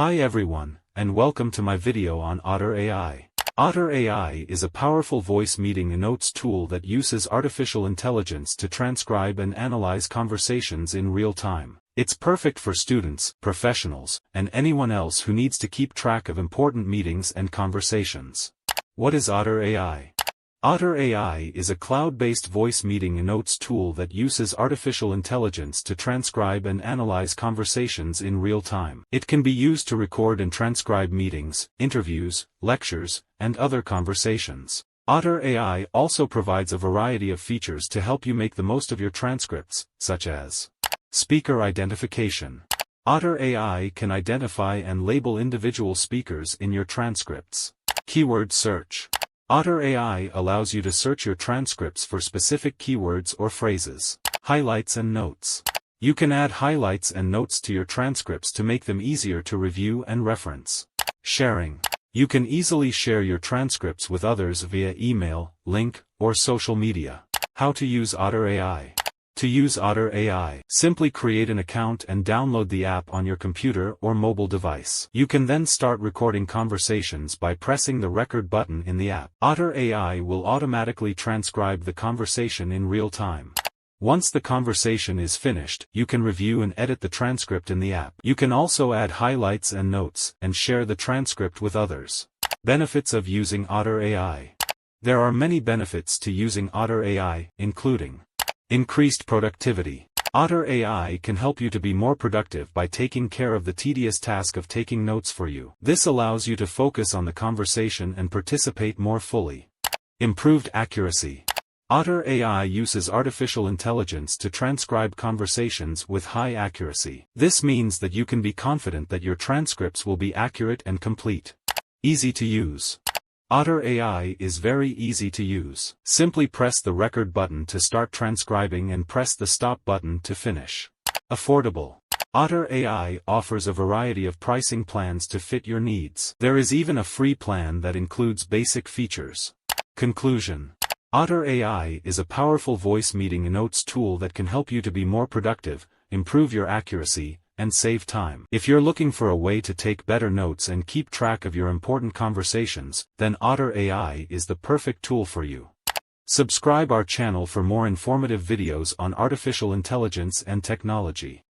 Hi everyone, and welcome to my video on Otter AI. Otter AI is a powerful voice meeting and notes tool that uses artificial intelligence to transcribe and analyze conversations in real time. It's perfect for students, professionals, and anyone else who needs to keep track of important meetings and conversations. What is Otter AI? Otter AI is a cloud-based voice meeting and notes tool that uses artificial intelligence to transcribe and analyze conversations in real time. It can be used to record and transcribe meetings, interviews, lectures, and other conversations. Otter AI also provides a variety of features to help you make the most of your transcripts, such as speaker identification. Otter AI can identify and label individual speakers in your transcripts. Keyword search. Otter AI allows you to search your transcripts for specific keywords or phrases. Highlights and notes. You can add highlights and notes to your transcripts to make them easier to review and reference. Sharing. You can easily share your transcripts with others via email, link, or social media. How to use Otter AI. To use Otter AI, simply create an account and download the app on your computer or mobile device. You can then start recording conversations by pressing the record button in the app. Otter AI will automatically transcribe the conversation in real time. Once the conversation is finished, you can review and edit the transcript in the app. You can also add highlights and notes, and share the transcript with others. Benefits of using Otter AI. There are many benefits to using Otter AI, including increased productivity. Otter AI can help you to be more productive by taking care of the tedious task of taking notes for you. This allows you to focus on the conversation and participate more fully. Improved accuracy. Otter AI uses artificial intelligence to transcribe conversations with high accuracy. This means that you can be confident that your transcripts will be accurate and complete. Easy to use. Otter AI is very easy to use. Simply press the record button to start transcribing and press the stop button to finish. Affordable. Otter AI offers a variety of pricing plans to fit your needs. There is even a free plan that includes basic features. Conclusion. Otter AI is a powerful voice meeting and notes tool that can help you to be more productive, improve your accuracy, and save time. If you're looking for a way to take better notes and keep track of your important conversations, then Otter AI is the perfect tool for you. Subscribe our channel for more informative videos on artificial intelligence and technology.